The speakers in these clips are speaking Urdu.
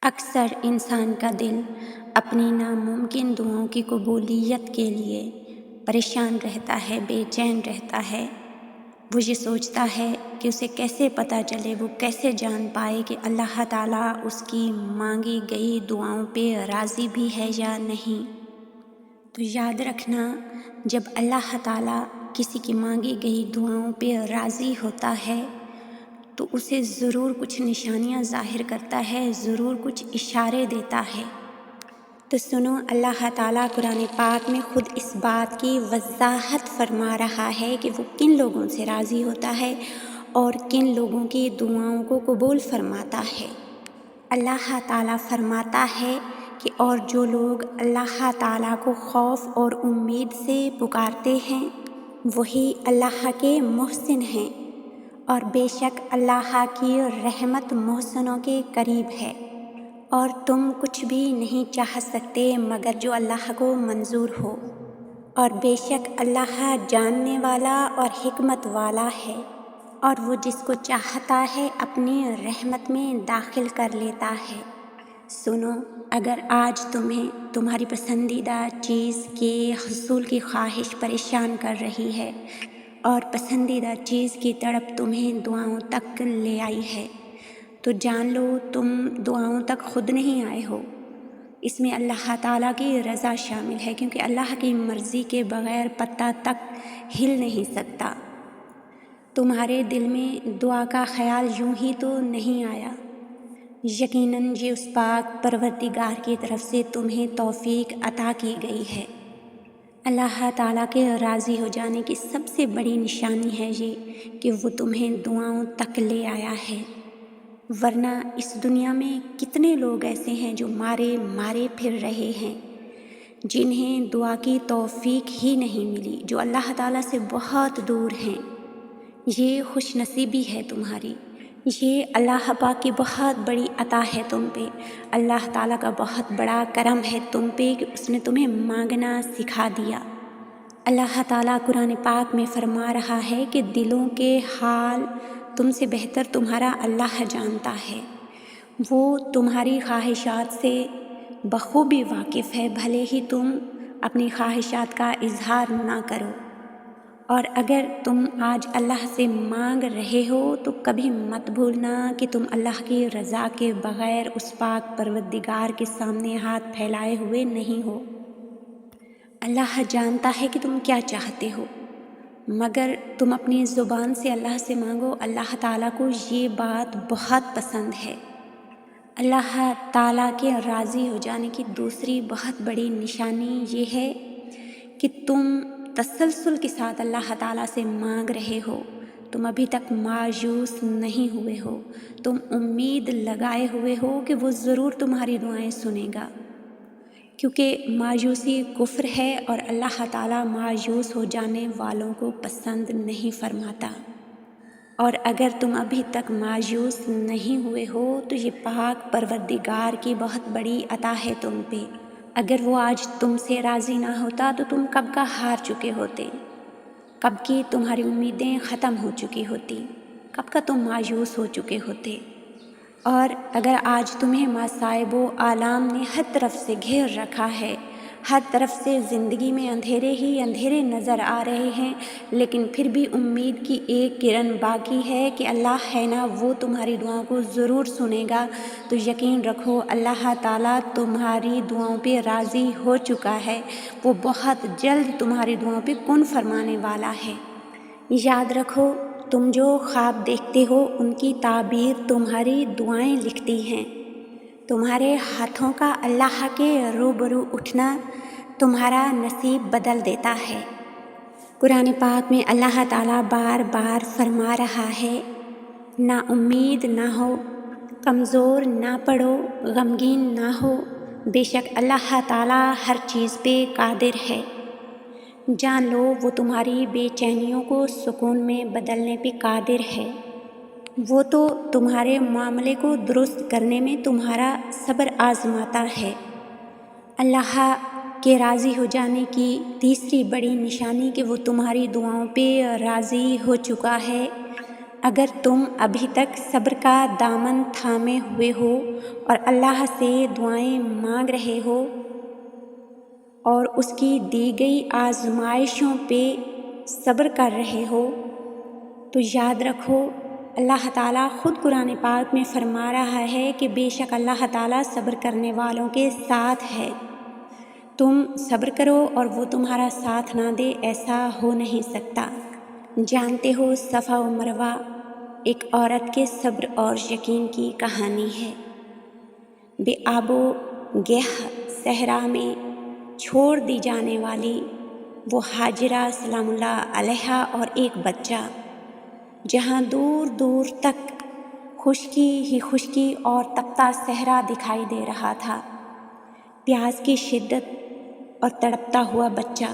اکثر انسان کا دل اپنی ناممکن دعاؤں کی قبولیت کے لیے پریشان رہتا ہے، بے چین رہتا ہے۔ وہ یہ سوچتا ہے کہ اسے کیسے پتہ چلے، وہ کیسے جان پائے کہ اللہ تعالیٰ اس کی مانگی گئی دعاؤں پہ راضی بھی ہے یا نہیں۔ تو یاد رکھنا، جب اللہ تعالیٰ کسی کی مانگی گئی دعاؤں پہ راضی ہوتا ہے تو اسے ضرور کچھ نشانیاں ظاہر کرتا ہے، ضرور کچھ اشارے دیتا ہے۔ تو سنو، اللہ تعالیٰ قرآن پاک میں خود اس بات کی وضاحت فرما رہا ہے کہ وہ کن لوگوں سے راضی ہوتا ہے اور کن لوگوں کی دعاؤں کو قبول فرماتا ہے۔ اللہ تعالیٰ فرماتا ہے کہ اور جو لوگ اللہ تعالیٰ کو خوف اور امید سے پکارتے ہیں وہی اللہ کے محسن ہیں، اور بے شک اللہ کی رحمت محسنوں کے قریب ہے، اور تم کچھ بھی نہیں چاہ سکتے مگر جو اللہ کو منظور ہو، اور بے شک اللہ جاننے والا اور حکمت والا ہے، اور وہ جس کو چاہتا ہے اپنی رحمت میں داخل کر لیتا ہے۔ سنو، اگر آج تمہیں تمہاری پسندیدہ چیز کے حصول کی خواہش پریشان کر رہی ہے اور پسندیدہ چیز کی تڑپ تمہیں دعاؤں تک لے آئی ہے، تو جان لو تم دعاؤں تک خود نہیں آئے ہو، اس میں اللہ تعالیٰ کی رضا شامل ہے، کیونکہ اللہ کی مرضی کے بغیر پتہ تک ہل نہیں سکتا۔ تمہارے دل میں دعا کا خیال یوں ہی تو نہیں آیا، یقیناً یہ اس پاک پروردگار کی طرف سے تمہیں توفیق عطا کی گئی ہے۔ اللہ تعالیٰ کے راضی ہو جانے کی سب سے بڑی نشانی ہے یہ کہ وہ تمہیں دعاؤں تک لے آیا ہے، ورنہ اس دنیا میں کتنے لوگ ایسے ہیں جو مارے مارے پھر رہے ہیں، جنہیں دعا کی توفیق ہی نہیں ملی، جو اللہ تعالیٰ سے بہت دور ہیں۔ یہ خوش نصیبی ہے تمہاری، یہ اللہ پاک کی بہت بڑی عطا ہے تم پہ، اللہ تعالیٰ کا بہت بڑا کرم ہے تم پہ کہ اس نے تمہیں مانگنا سکھا دیا۔ اللہ تعالیٰ قرآن پاک میں فرما رہا ہے کہ دلوں کے حال تم سے بہتر تمہارا اللہ جانتا ہے، وہ تمہاری خواہشات سے بخوبی واقف ہے، بھلے ہی تم اپنی خواہشات کا اظہار نہ کرو۔ اور اگر تم آج اللہ سے مانگ رہے ہو تو کبھی مت بھولنا کہ تم اللہ کی رضا کے بغیر اس پاک پروردگار کے سامنے ہاتھ پھیلائے ہوئے نہیں ہو۔ اللہ جانتا ہے کہ تم کیا چاہتے ہو، مگر تم اپنی زبان سے اللہ سے مانگو۔ اللہ تعالیٰ کو یہ بات بہت پسند ہے۔ اللہ تعالیٰ کے راضی ہو جانے کی دوسری بہت بڑی نشانی یہ ہے کہ تم تسلسل کے ساتھ اللہ تعالیٰ سے مانگ رہے ہو، تم ابھی تک مایوس نہیں ہوئے ہو، تم امید لگائے ہوئے ہو کہ وہ ضرور تمہاری دعائیں سنے گا، کیونکہ مایوسی کفر ہے اور اللہ تعالیٰ مایوس ہو جانے والوں کو پسند نہیں فرماتا۔ اور اگر تم ابھی تک مایوس نہیں ہوئے ہو تو یہ پاک پروردگار کی بہت بڑی عطا ہے تم پہ۔ اگر وہ آج تم سے راضی نہ ہوتا تو تم کب کا ہار چکے ہوتے، کب کی تمہاری امیدیں ختم ہو چکی ہوتی، کب کا تم مایوس ہو چکے ہوتے۔ اور اگر آج تمہیں مصائب و آلام نے ہر طرف سے گھیر رکھا ہے، ہر طرف سے زندگی میں اندھیرے ہی اندھیرے نظر آ رہے ہیں، لیکن پھر بھی امید کی ایک کرن باقی ہے کہ اللہ ہے نا، وہ تمہاری دعاؤں کو ضرور سنے گا، تو یقین رکھو اللہ تعالیٰ تمہاری دعاؤں پہ راضی ہو چکا ہے، وہ بہت جلد تمہاری دعاؤں پہ کن فرمانے والا ہے۔ یاد رکھو، تم جو خواب دیکھتے ہو ان کی تعبیر تمہاری دعائیں لکھتی ہیں۔ تمہارے ہاتھوں کا اللہ کے روبرو اٹھنا تمہارا نصیب بدل دیتا ہے۔ قرآن پاک میں اللہ تعالیٰ بار بار فرما رہا ہے، نا امید نہ ہو، کمزور نہ پڑو، غمگین نہ ہو، بے شک اللہ تعالیٰ ہر چیز پہ قادر ہے۔ جان لو وہ تمہاری بے چینیوں کو سکون میں بدلنے پہ قادر ہے، وہ تو تمہارے معاملے کو درست کرنے میں تمہارا صبر آزماتا ہے۔ اللہ کے راضی ہو جانے کی تیسری بڑی نشانی کہ وہ تمہاری دعاؤں پہ راضی ہو چکا ہے۔ اگر تم ابھی تک صبر کا دامن تھامے ہوئے ہو اور اللہ سے دعائیں مانگ رہے ہو اور اس کی دی گئی آزمائشوں پہ صبر کر رہے ہو تو یاد رکھو اللہ تعالیٰ خود قرآن پاک میں فرما رہا ہے کہ بے شک اللہ تعالیٰ صبر کرنے والوں کے ساتھ ہے۔ تم صبر کرو اور وہ تمہارا ساتھ نہ دے، ایسا ہو نہیں سکتا۔ جانتے ہو صفا و مروہ ایک عورت کے صبر اور یقین کی کہانی ہے۔ بے آب و گیہ صحرا میں چھوڑ دی جانے والی وہ ہاجرہ سلام اللہ علیہا اور ایک بچہ، جہاں دور دور تک خشکی ہی خشکی اور تپتا صحرا دکھائی دے رہا تھا، پیاس کی شدت اور تڑپتا ہوا بچہ۔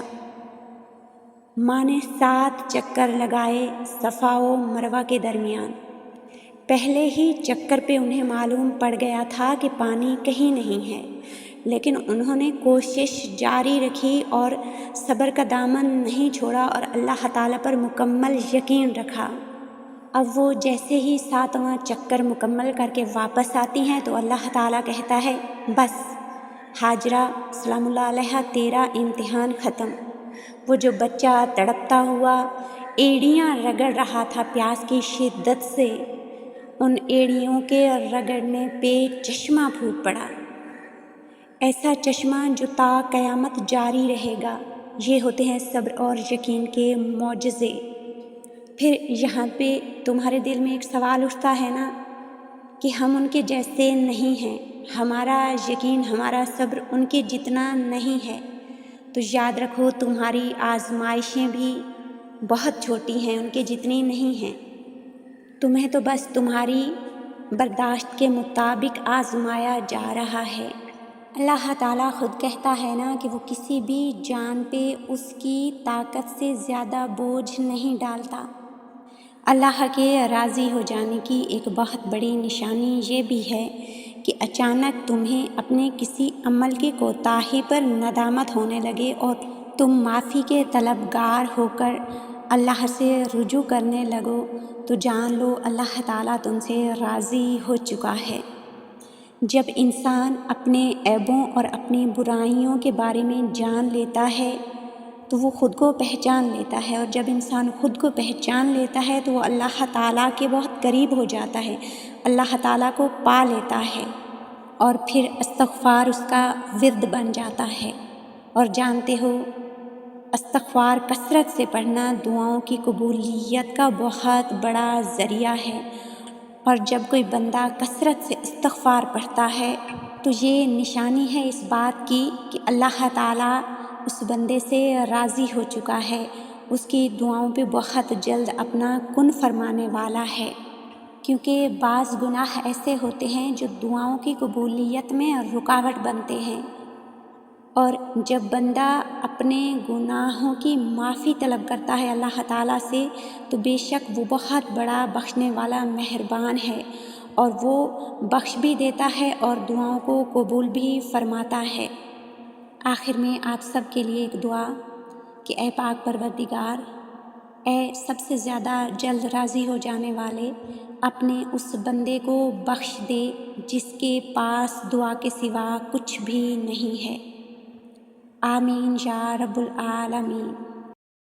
ماں نے 7 چکر لگائے صفا و مروہ کے درمیان۔ پہلے ہی چکر پہ انہیں معلوم پڑ گیا تھا کہ پانی کہیں نہیں ہے، لیکن انہوں نے کوشش جاری رکھی اور صبر کا دامن نہیں چھوڑا اور اللہ تعالیٰ پر مکمل یقین رکھا۔ اب وہ جیسے ہی 7واں چکر مکمل کر کے واپس آتی ہیں تو اللہ تعالیٰ کہتا ہے، بس ہاجرہ سلام اللہ علیہا تیرا امتحان ختم۔ وہ جو بچہ تڑپتا ہوا ایڑیاں رگڑ رہا تھا پیاس کی شدت سے، ان ایڑیوں کے رگڑنے پہ چشمہ پھوٹ پڑا، ایسا چشمہ جو تا قیامت جاری رہے گا۔ یہ ہوتے ہیں صبر اور یقین کے معجزے۔ پھر یہاں پہ تمہارے دل میں ایک سوال اٹھتا ہے نا کہ ہم ان کے جیسے نہیں ہیں، ہمارا یقین ہمارا صبر ان کے جتنا نہیں ہے۔ تو یاد رکھو تمہاری آزمائشیں بھی بہت چھوٹی ہیں، ان کے جتنی نہیں ہیں۔ تمہیں تو بس تمہاری برداشت کے مطابق آزمایا جا رہا ہے۔ اللہ تعالیٰ خود کہتا ہے نا کہ وہ کسی بھی جان پہ اس کی طاقت سے زیادہ بوجھ نہیں ڈالتا۔ اللہ کے راضی ہو جانے کی ایک بہت بڑی نشانی یہ بھی ہے کہ اچانک تمہیں اپنے کسی عمل کی کوتاہی پر ندامت ہونے لگے اور تم معافی کے طلبگار ہو کر اللہ سے رجوع کرنے لگو، تو جان لو اللہ تعالیٰ تم سے راضی ہو چکا ہے۔ جب انسان اپنے عیبوں اور اپنی برائیوں کے بارے میں جان لیتا ہے تو وہ خود کو پہچان لیتا ہے، اور جب انسان خود کو پہچان لیتا ہے تو وہ اللہ تعالیٰ کے بہت قریب ہو جاتا ہے، اللہ تعالیٰ کو پا لیتا ہے، اور پھر استغفار اس کا ورد بن جاتا ہے۔ اور جانتے ہو استغفار کثرت سے پڑھنا دعاؤں کی قبولیت کا بہت بڑا ذریعہ ہے، اور جب کوئی بندہ کثرت سے استغفار پڑھتا ہے تو یہ نشانی ہے اس بات کی کہ اللہ تعالیٰ اس بندے سے راضی ہو چکا ہے، اس کی دعاؤں پہ بہت جلد اپنا کن فرمانے والا ہے۔ کیونکہ بعض گناہ ایسے ہوتے ہیں جو دعاؤں کی قبولیت میں رکاوٹ بنتے ہیں، اور جب بندہ اپنے گناہوں کی معافی طلب کرتا ہے اللہ تعالیٰ سے تو بے شک وہ بہت بڑا بخشنے والا مہربان ہے، اور وہ بخش بھی دیتا ہے اور دعاؤں کو قبول بھی فرماتا ہے۔ آخر میں آپ سب کے لیے ایک دعا کہ اے پاک پروردگار، اے سب سے زیادہ جلد راضی ہو جانے والے، اپنے اس بندے کو بخش دے جس کے پاس دعا کے سوا کچھ بھی نہیں ہے۔ آمین یا رب العالمین۔